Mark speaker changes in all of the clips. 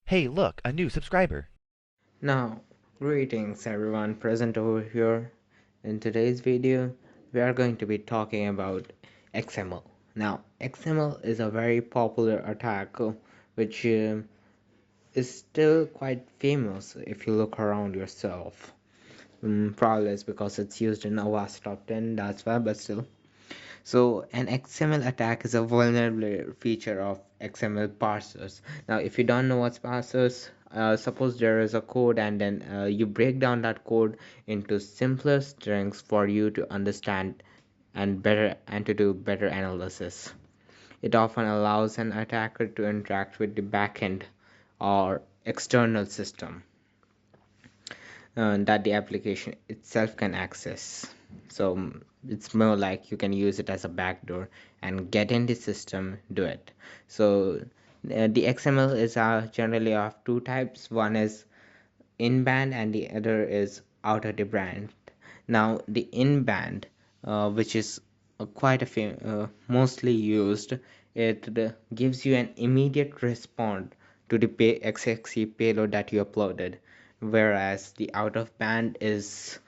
Speaker 1: Hey, look, a new subscriber.
Speaker 2: Now, greetings everyone present over here. In today's video, we are going to be talking about XML. Now, XML is a very popular attack which is still quite famous if you look around yourself. Probably it's because it's used in OWASP top 10, that's why, but still. So an XML attack is a vulnerable feature of XML parsers. Now, if you don't know what's parsers, suppose there is a code and then you break down that code into simpler strings for you to understand and to do better analysis. It often allows an attacker to interact with the backend or external system that the application itself can access. So it's more like you can use it as a backdoor and get in the system, do it. So the XML is generally of two types. One is in-band and the other is out-of-the-band. Now the in-band, which is quite mostly used, it gives you an immediate response to the XXE payload that you uploaded, whereas the out-of-band is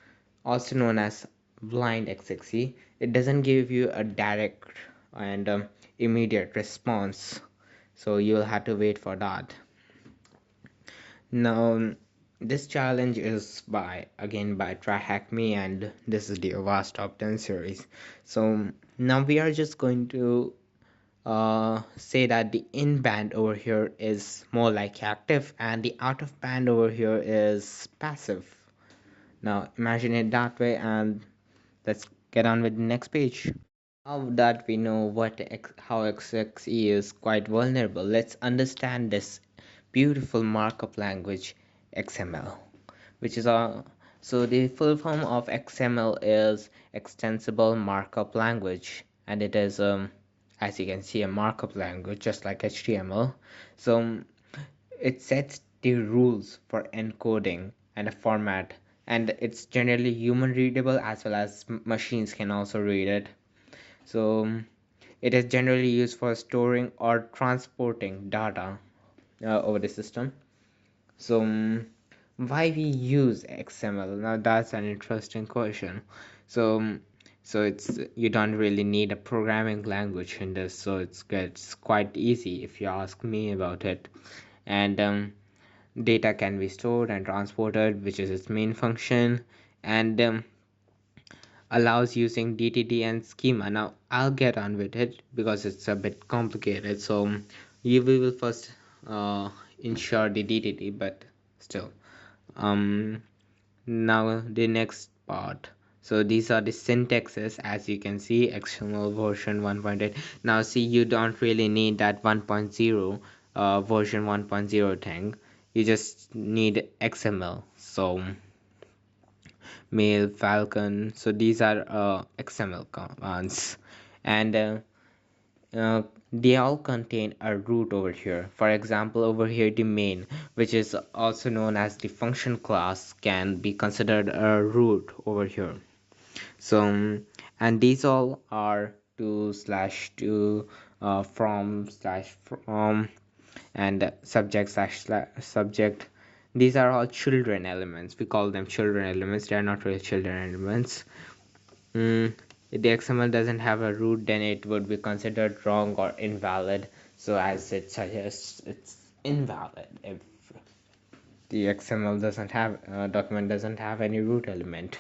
Speaker 2: also known as blind XXE. It doesn't give you a direct and immediate response, so you'll have to wait for that. Now, this challenge is by tryhackme, and this is the OWASP top 10 series. So now we are just going to say that the in band over here is more like active and the out of band over here is passive. Now imagine it that way, and let's get on with the next page. Now that we know how XXE is quite vulnerable, let's understand this beautiful markup language XML, which is so the full form of XML is Extensible Markup Language, and it is as you can see, a markup language just like HTML. So it sets the rules for encoding and a format, and it's generally human readable as well as machines can also read it. So it is generally used for storing or transporting data over the system. So why we use XML? Now that's an interesting question. So it's you don't really need a programming language in this, so it's quite easy if you ask me about it. And data can be stored and transported, which is its main function, and allows using DTD and schema. Now I'll get on with it because it's a bit complicated. So we will first ensure the DTD, but still. Um, Now the next part. So these are the syntaxes, as you can see, XML version 1.8. Now see, you don't really need that 1.0 version 1.0 thing. You just need XML. So mail, falcon, so these are XML commands, and they all contain a root over here. For example, over here the main, which is also known as the function class, can be considered a root over here. So and these all are to slash to from slash from and subject. These are all children elements. We call them children elements. They are not really children elements. If the XML doesn't have a root, then it would be considered wrong or invalid. So as it suggests, it's invalid if the XML document doesn't have any root element.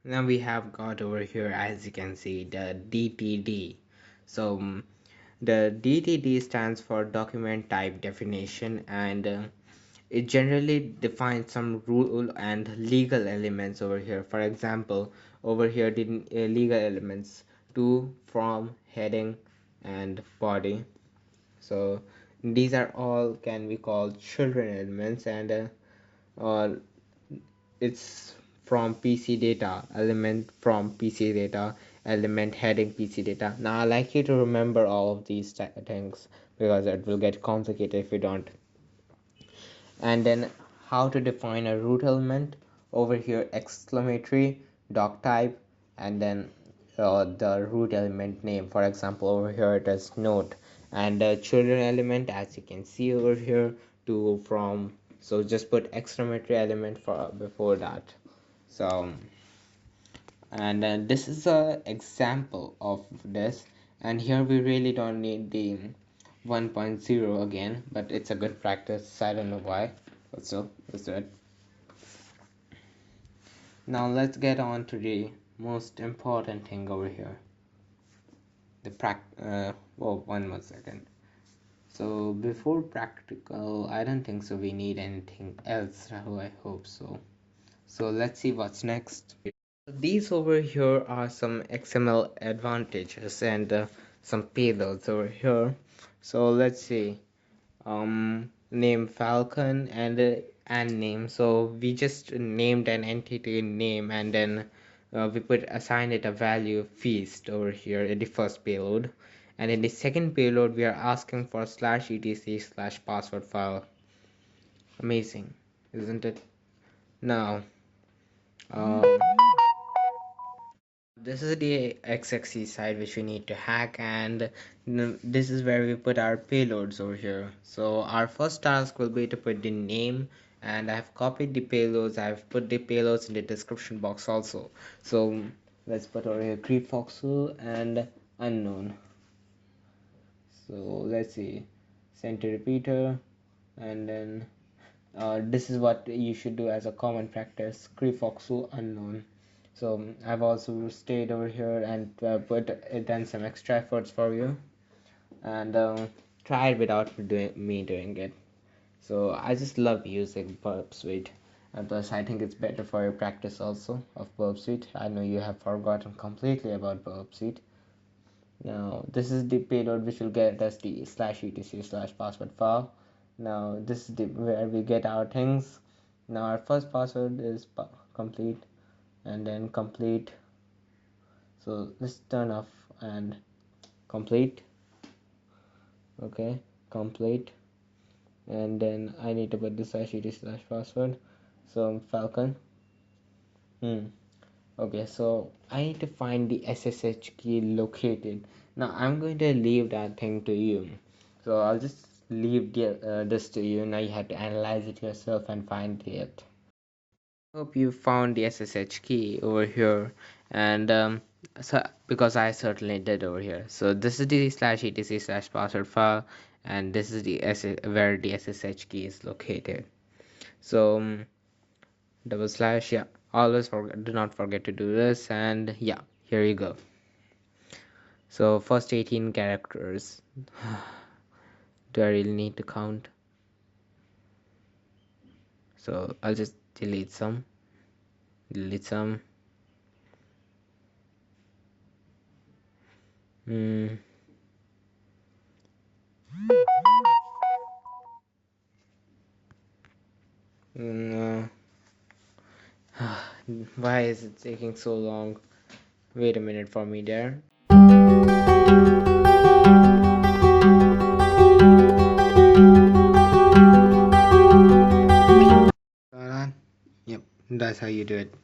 Speaker 2: Now we have got over here, as you can see, the DTD. So the DTD stands for document type definition, and it generally defines some rule and legal elements over here. For example, over here the legal elements: to, from, heading, and body. So these are all can be called children elements, and uh, it's from PC data element, from PC data element, heading PC data. Now I like you to remember all of these things because it will get complicated if you don't. And then how to define a root element: over here exclamatory, doc type, and then the root element name. For example, over here it is note, and children element, as you can see over here, to from. So just put exclamatory element for before that. So and this is a example of this, and here we really don't need the 1.0 again, but it's a good practice. I don't know why, but so let's do it. Now let's get on to the most important thing over here, the whoa, one more second. So before practical, I don't think so we need anything else. I hope so. So let's see what's next. These over here are some XML advantages and some payloads over here. So let's see. Name Falcon and name. So we just named an entity name, and then we put assign it a value feast over here in the first payload, and in the second payload we are asking for /etc/password file. Amazing, isn't it? Now this is the x-axis side which we need to hack, and this is where we put our payloads over here. So our first task will be to put the name, and I have copied the payloads. I have put the payloads in the description box also. So let's put over here Crifoxul and unknown. So let's see, center repeater, and then this is what you should do as a common practice, Crifoxul unknown. So I've also stayed over here and done some extra efforts for you, and try it without me doing it. So I just love using Burp Suite, and plus I think it's better for your practice also of Burp Suite. I know you have forgotten completely about Burp Suite. Now this is the payload which will get us the /etc/password file. Now this is where we get our things. Now our first password is complete, and then complete. So let's turn off and complete. Okay, complete, and then I need to put the /etc/password. So Falcon. Okay, so I need to find the SSH key located. Now I'm going to leave that thing to you. So I'll just leave this to you. Now you have to analyze it yourself and find it. Hope you found the SSH key over here, and so because I certainly did over here. So this is the /etc/password file, and this is the where the SSH key is located. So double slash, yeah, always do not forget to do this, and yeah, here you go. So first 18 characters. Do I really need to count? So I'll just delete some. mm. Mm, why is it taking so long? Wait a minute for me there. Yep, that's how you do it.